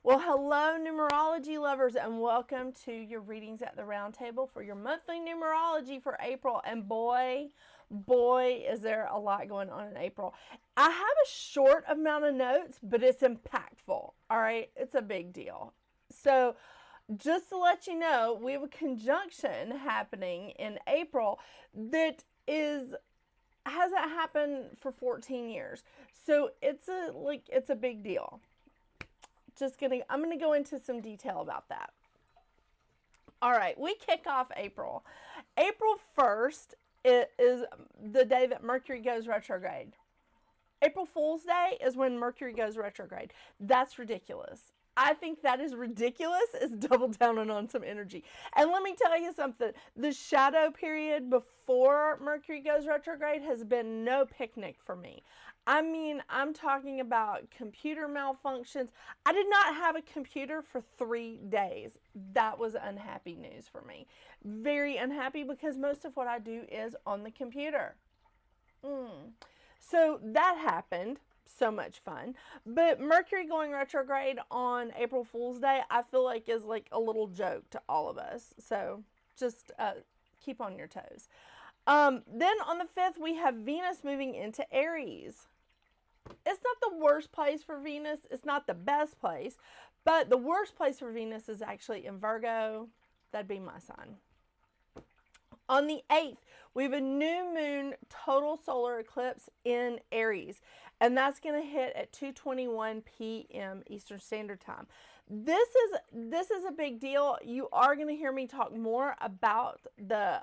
Well, hello, numerology lovers, and welcome to your readings at the round table for your monthly numerology for April. And boy, is there a lot going on in April. I have a short amount of notes, but it's impactful. All right, it's a big deal. So, just to let you know, we have a conjunction happening in April that hasn't happened for 14 years. So it's a big deal. I'm going to go into some detail about that. All right, we kick off April. April 1st is the day that Mercury goes retrograde. April Fool's Day is when Mercury goes retrograde. That's ridiculous. I think that is ridiculous. It's double down on some energy. And let me tell you something. The shadow period before Mercury goes retrograde has been no picnic for me. I mean, I'm talking about computer malfunctions. I did not have a computer for 3 days. That was unhappy news for me. Very unhappy because most of what I do is on the computer. So that happened. So much fun. But Mercury going retrograde on April Fool's Day, I feel like is like a little joke to all of us. So just keep on your toes. Then on the 5th, we have Venus moving into Aries. It's not the worst place for Venus. It's not the best place. But the worst place for Venus is actually in Virgo. That'd be my sign. On the 8th, we have a new moon total solar eclipse in Aries, and that's going to hit at 2:21 p.m. Eastern Standard Time. This is a big deal. You are going to hear me talk more about the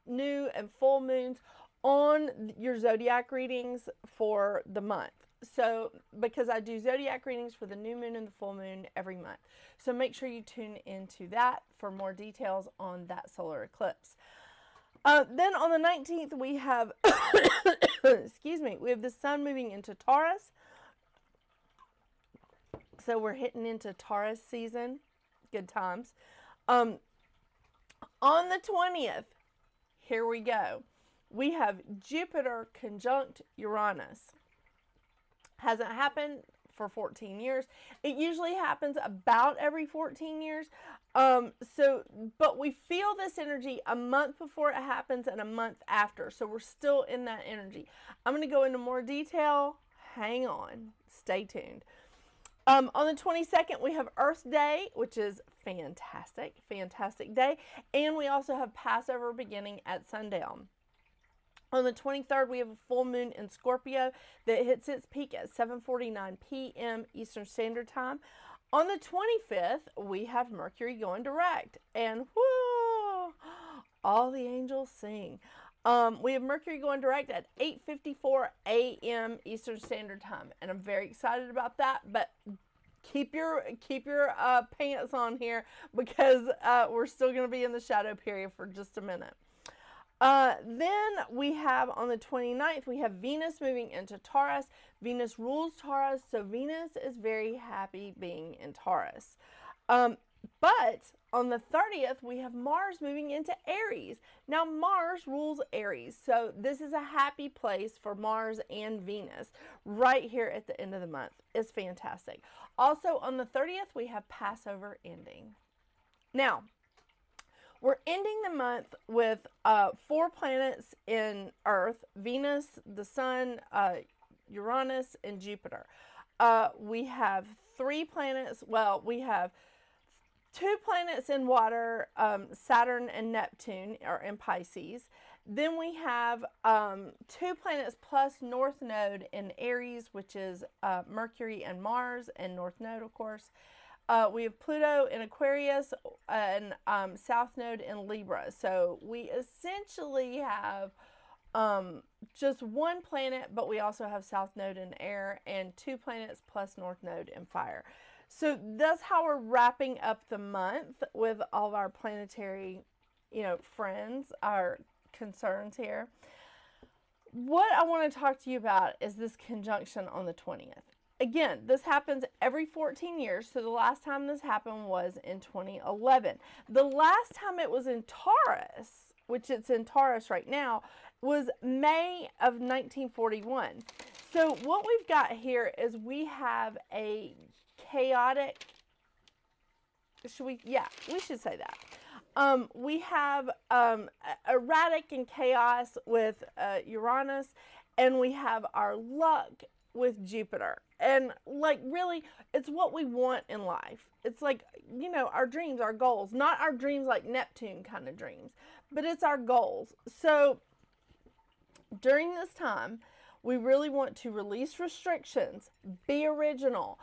new and full moons on your zodiac readings for the month. So, because I do zodiac readings for the new moon and the full moon every month. So make sure you tune into that for more details on that solar eclipse. Then on the 19th, we have, we have the sun moving into Taurus. So we're hitting into Taurus season. Good times. On the 20th, here we go. We have Jupiter conjunct Uranus. Hasn't happened for 14 years. It usually happens about every 14 years. But we feel this energy a month before it happens and a month after. So we're still in that energy. I'm going to go into more detail. Hang on. Stay tuned. On the 22nd, we have Earth Day, which is fantastic. Fantastic day. And we also have Passover beginning at sundown. On the 23rd, we have a full moon in Scorpio that hits its peak at 7:49 p.m. Eastern Standard Time. On the 25th, we have Mercury going direct. And whoo, all the angels sing. We have Mercury going direct at 8:54 a.m. Eastern Standard Time. And I'm very excited about that. But keep your pants on here because we're still going to be in the shadow period for just a minute. Then we have on the 29th, we have Venus moving into Taurus. Venus rules Taurus, so Venus is very happy being in Taurus. But on the 30th, we have Mars moving into Aries. Now, Mars rules Aries, so this is a happy place for Mars and Venus right here at the end of the month. It's fantastic. Also, on the 30th, we have Passover ending. Now, we're ending the month with 4 planets in Earth: Venus, the Sun, Uranus, and Jupiter. We have 3 planets. Well, we have 2 planets in water, Saturn and Neptune are in Pisces. Then we have 2 planets plus North Node in Aries, which is Mercury and Mars, and North Node, of course. We have Pluto in Aquarius and South Node in Libra. So we essentially have just 1 planet, but we also have South Node in air and 2 planets plus North Node in fire. So that's how we're wrapping up the month with all of our planetary, friends, our concerns here. What I want to talk to you about is this conjunction on the 20th. Again, this happens every 14 years, so the last time this happened was in 2011. The last time it was in Taurus, which it's in Taurus right now, was May of 1941. So what we've got here is we have a chaotic Should we? Yeah, we should say that. We have erratic and chaos with Uranus, and we have our luck with Jupiter. And like, really, it's what we want in life. It's like, you know, our dreams, our goals, not our dreams like Neptune kind of dreams, but it's our goals. So during this time, we really want to release restrictions, be original,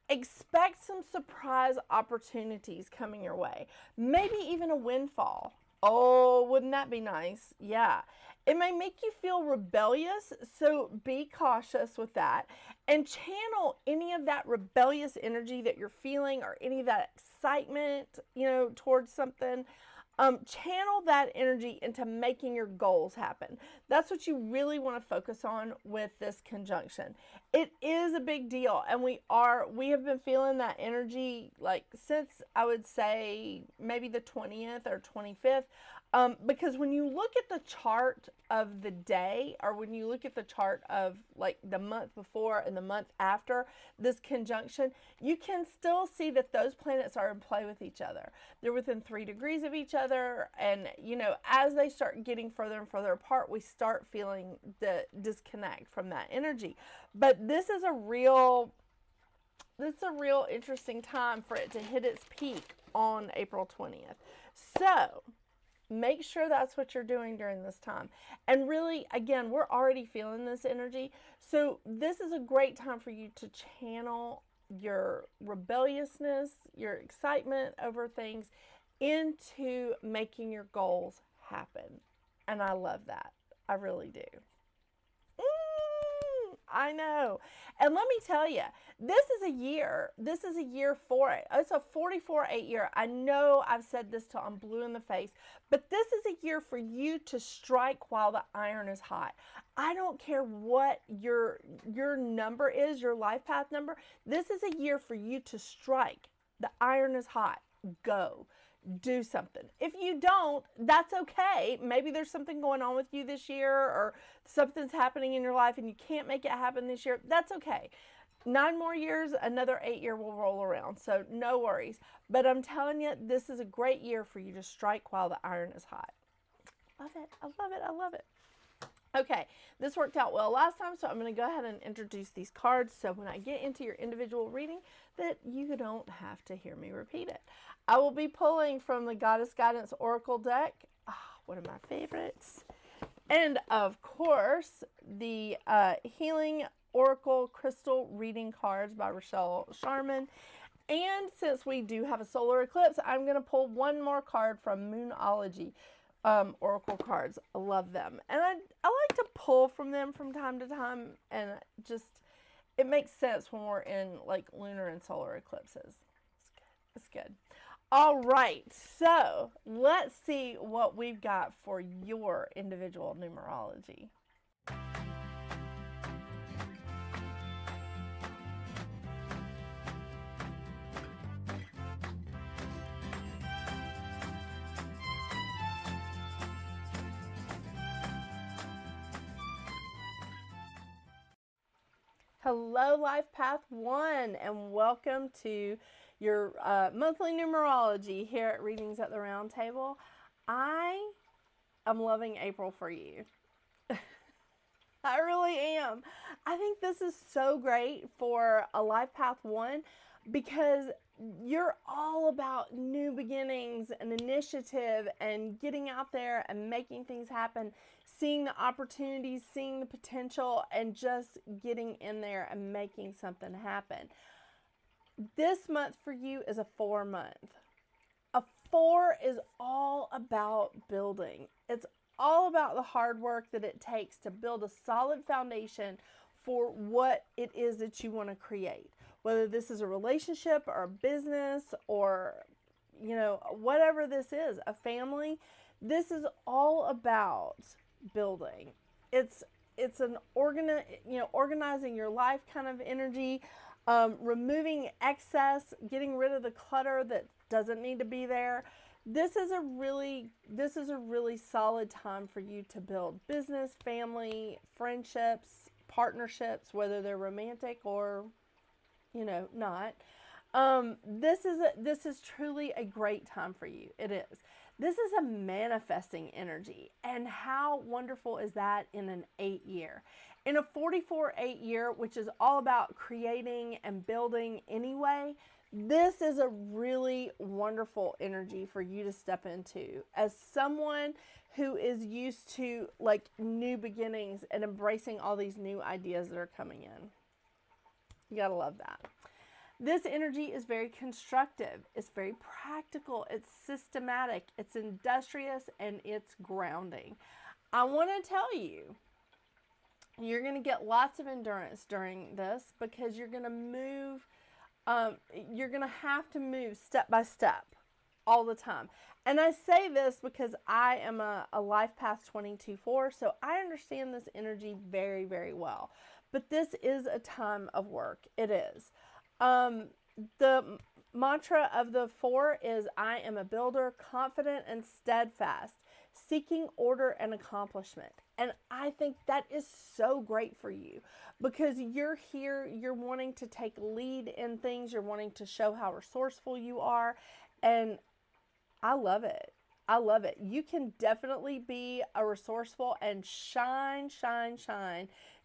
expect some surprise opportunities coming your way, maybe even a windfall. Oh, wouldn't that be nice? Yeah. It may make you feel rebellious, so be cautious with that and channel any of that rebellious energy that you're feeling or any of that excitement, you know, towards something. Channel that energy into making your goals happen. That's what you really want to focus on with this conjunction. It is a big deal, and we have been feeling that energy like since, I would say, maybe the 20th or 25th. Because when you look at the chart of the day, or when you look at the chart of like the month before and the month after this conjunction, you can still see that those planets are in play with each other. They're within 3 degrees of each other. And, you know, as they start getting further and further apart, we start feeling the disconnect from that energy. But this is a real interesting time for it to hit its peak on April 20th. So make sure that's what you're doing during this time. And really, again, we're already feeling this energy. So this is a great time for you to channel your rebelliousness, your excitement over things into making your goals happen. And I love that. I really do. I know. And let me tell you, this is a year for it. It's a 44-8 year. I know I've said this till I'm blue in the face, but this is a year for you to strike while the iron is hot. I don't care what your number is, your life path number. This is a year for you to strike. The iron is hot. Go. Do something. If you don't, that's okay. Maybe there's something going on with you this year, or something's happening in your life and you can't make it happen this year. That's okay. 9 more years, another 8 year will roll around. So no worries. But I'm telling you, this is a great year for you to strike while the iron is hot. Love it. I love it. I love it. Okay, this worked out well last time, so I'm going to go ahead and introduce these cards so when I get into your individual reading that you don't have to hear me repeat it. I will be pulling from the Goddess Guidance Oracle deck, one of my favorites, and of course the Healing Oracle Crystal Reading cards by Rachelle Charman. And since we do have a solar eclipse, I'm going to pull one more card from Moonology. Oracle cards. I love them. And I like to pull from them from time to time, and just, it makes sense when we're in like lunar and solar eclipses. It's good. All right, so let's see what we've got for your individual numerology. Hello, Life Path 1, and welcome to your monthly numerology here at Readings at the Round Table. I am loving April for you. I really am. I think this is so great for a Life Path 1 because you're all about new beginnings and initiative and getting out there and making things happen, seeing the opportunities, seeing the potential, and just getting in there and making something happen. This month for you is a 4 month. A 4 is all about building. It's all about the hard work that it takes to build a solid foundation for what it is that you want to create. Whether this is a relationship or a business or, you know, whatever this is, a family, this is all about building. It's an organizing your life kind of energy, removing excess, getting rid of the clutter that doesn't need to be there. This is a really solid time for you to build business, family, friendships, partnerships, whether they're romantic or, you know, not. This is truly a great time for you. It is. This is a manifesting energy. And how wonderful is that in an 8-year? In a 44-8 year, which is all about creating and building anyway, this is a really wonderful energy for you to step into as someone who is used to like new beginnings and embracing all these new ideas that are coming in. You gotta love that. This energy is very constructive. It's very practical. It's systematic. It's industrious, and it's grounding. I want to tell you, you're going to get lots of endurance during this because you're going to move. You're going to have to move step by step all the time. And I say this because I am a life path 22/4, so I understand this energy very, very well. But this is a time of work. It is. The mantra of the 4 is, I am a builder, confident and steadfast, seeking order and accomplishment. And I think that is so great for you because you're here, you're wanting to take lead in things, you're wanting to show how resourceful you are. And I love it. I love it. You can definitely be a resourceful and shine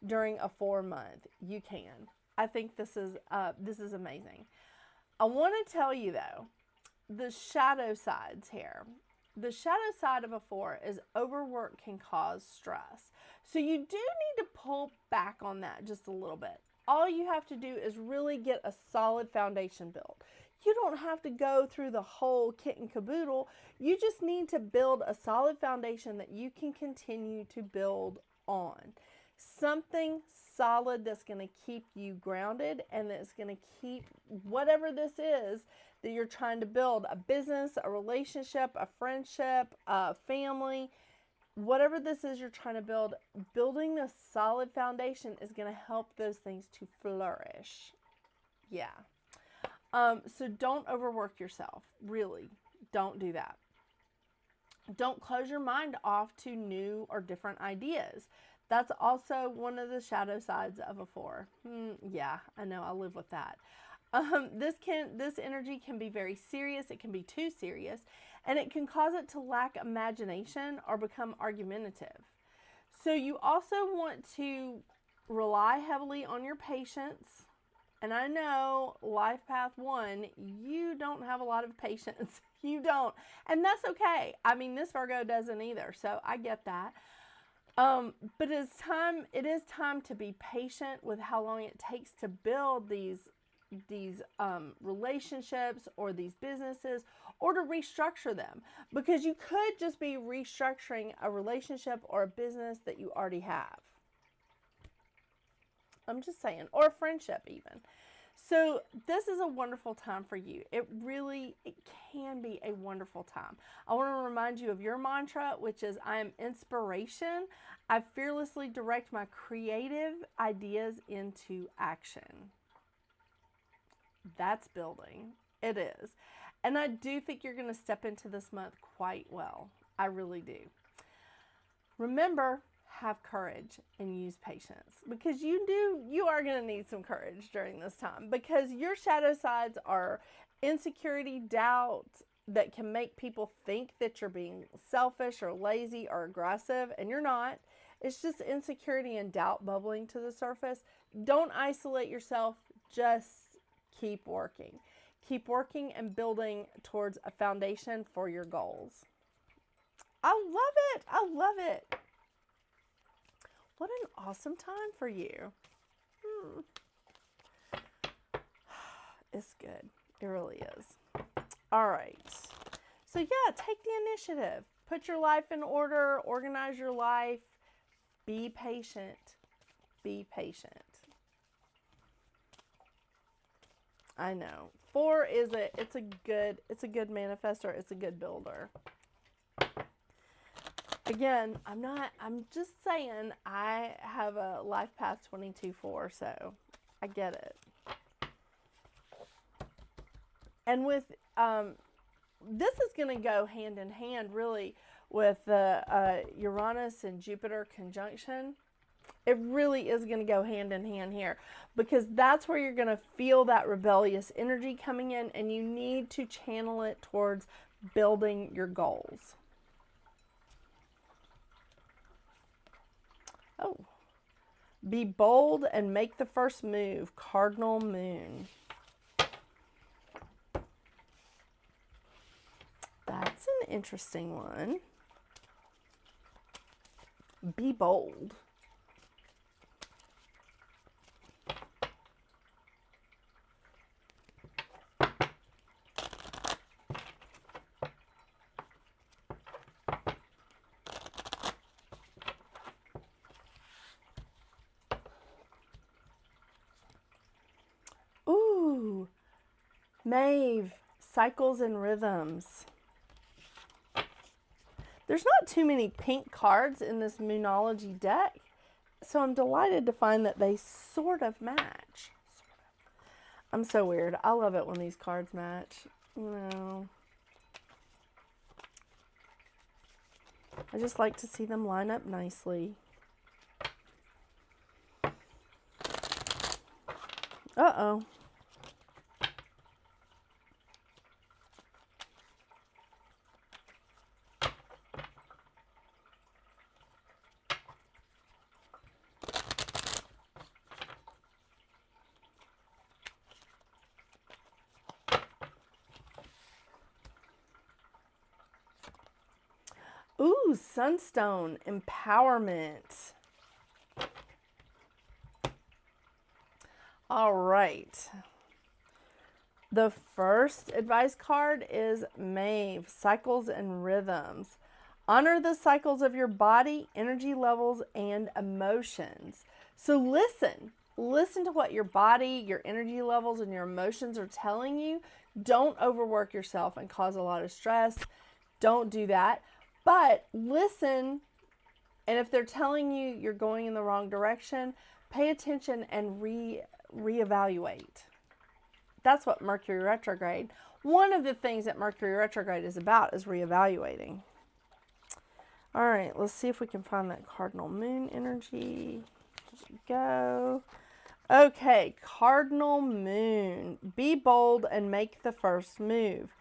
during a 4 month. You can. I think this is amazing. I want to tell you though, the shadow sides here. The shadow side of a 4 is overwork can cause stress. So you do need to pull back on that just a little bit. All you have to do is really get a solid foundation built. You don't have to go through the whole kit and caboodle. You just need to build a solid foundation that you can continue to build on. Something solid that's going to keep you grounded and that's going to keep whatever this is that you're trying to build, a business, a relationship, a friendship, a family, whatever this is you're trying to build, building a solid foundation is going to help those things to flourish. Yeah. So don't overwork yourself. Really, don't do that. Don't close your mind off to new or different ideas. That's also one of the shadow sides of a 4. Yeah, I know. I live with that. This energy can be very serious. It can be too serious, and it can cause it to lack imagination or become argumentative. So you also want to rely heavily on your patience. And I know life path 1, you don't have a lot of patience. You don't. And that's okay. I mean, this Virgo doesn't either. So I get that. But it is time to be patient with how long it takes to build these relationships or these businesses, or to restructure them, because you could just be restructuring a relationship or a business that you already have. I'm just saying, or a friendship even. So this is a wonderful time for you. It can be a wonderful time. I want to remind you of your mantra, which is, I am inspiration. I fearlessly direct my creative ideas into action. That's building. It is. And I do think you're going to step into this month quite well. I really do. Remember, have courage and use patience, because you are going to need some courage during this time, because your shadow sides are insecurity, doubt that can make people think that you're being selfish or lazy or aggressive, and you're not. It's just insecurity and doubt bubbling to the surface. Don't isolate yourself. Just keep working. Keep working and building towards a foundation for your goals. I love it. I love it. What an awesome time for you. It's good. It really is. All right. So yeah, take the initiative. Put your life in order. Organize your life. Be patient. Be patient. I know. 4 it's a good manifestor. It's a good builder. Again, I'm just saying, I have a life path 22/4, so I get it. And with, this is going to go hand in hand really with the Uranus and Jupiter conjunction. It really is going to go hand in hand here, because that's where you're going to feel that rebellious energy coming in, and you need to channel it towards building your goals. Oh, be bold and make the first move, cardinal moon. That's an interesting one. Be bold. Ooh, Maeve, cycles and rhythms. There's not too many pink cards in this Moonology deck, so I'm delighted to find that they sort of match. I'm so weird. I love it when these cards match. You know, I just like to see them line up nicely. Uh-oh. Ooh, Sunstone, empowerment. All right. The first advice card is Maeve, cycles and rhythms. Honor the cycles of your body, energy levels, and emotions. So listen to what your body, your energy levels, and your emotions are telling you. Don't overwork yourself and cause a lot of stress. Don't do that. But listen, and if they're telling you you're going in the wrong direction, pay attention and reevaluate. That's what Mercury retrograde. One of the things that Mercury retrograde is about is reevaluating. All right, let's see if we can find that cardinal moon energy. Here we go. Okay, cardinal moon. Be bold and make the first move.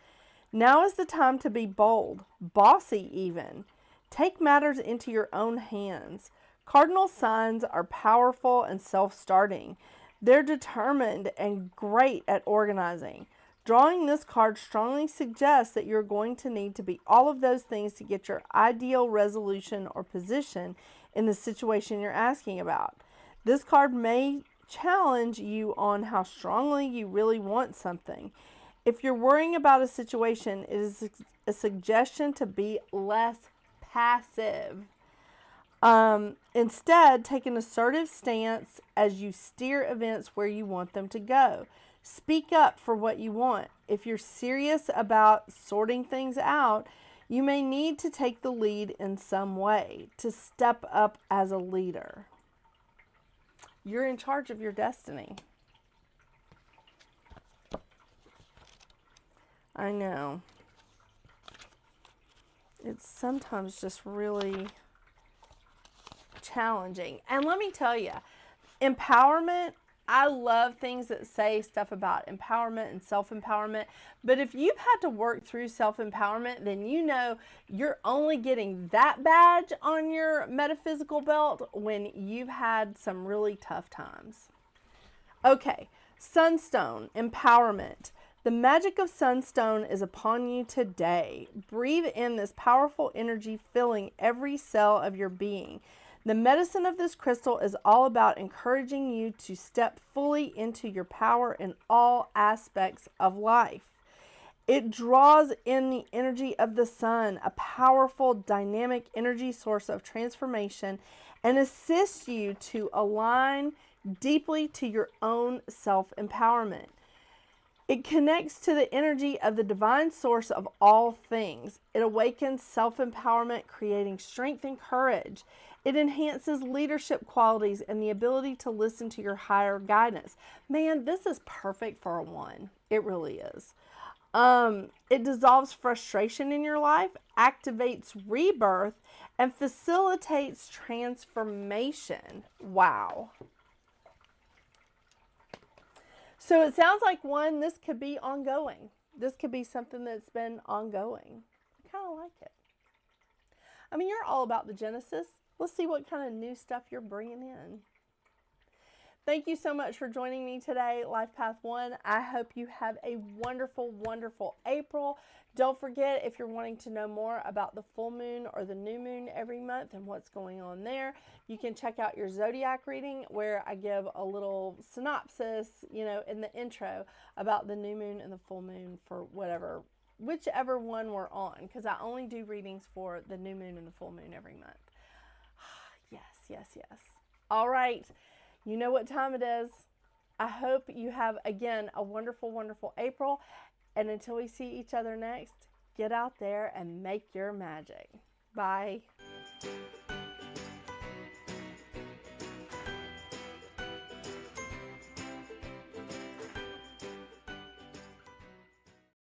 Now is the time to be bold, bossy even. Take matters into your own hands. Cardinal signs are powerful and self-starting. They're determined and great at organizing. Drawing this card strongly suggests that you're going to need to be all of those things to get your ideal resolution or position in the situation you're asking about. This card may challenge you on how strongly you really want something. If you're worrying about a situation, it is a suggestion to be less passive. Instead, take an assertive stance as you steer events where you want them to go. Speak up for what you want. If you're serious about sorting things out, you may need to take the lead in some way to step up as a leader. You're in charge of your destiny. I know. It's sometimes just really challenging. And let me tell you, empowerment, I love things that say stuff about empowerment and self-empowerment. But if you've had to work through self-empowerment, then you know you're only getting that badge on your metaphysical belt when you've had some really tough times. Okay, Sunstone, empowerment. The magic of Sunstone is upon you today. Breathe in this powerful energy filling every cell of your being. The medicine of this crystal is all about encouraging you to step fully into your power in all aspects of life. It draws in the energy of the sun, a powerful, dynamic energy source of transformation, and assists you to align deeply to your own self-empowerment. It connects to the energy of the divine source of all things. It awakens self-empowerment, creating strength and courage. It enhances leadership qualities and the ability to listen to your higher guidance. Man, this is perfect for a 1. It really is. It dissolves frustration in your life, activates rebirth, and facilitates transformation. Wow. So it sounds like this could be ongoing. This could be something that's been ongoing. I kind of like it. I mean, you're all about the Genesis. Let's see what kind of new stuff you're bringing in. Thank you so much for joining me today, Life Path 1. I hope you have a wonderful, wonderful April. Don't forget, if you're wanting to know more about the full moon or the new moon every month and what's going on there, you can check out your zodiac reading where I give a little synopsis, in the intro about the new moon and the full moon for whichever one we're on, because I only do readings for the new moon and the full moon every month. Yes, yes, yes. All right. You know what time it is. I hope you have, again, a wonderful, wonderful April. And until we see each other next, get out there and make your magic. Bye.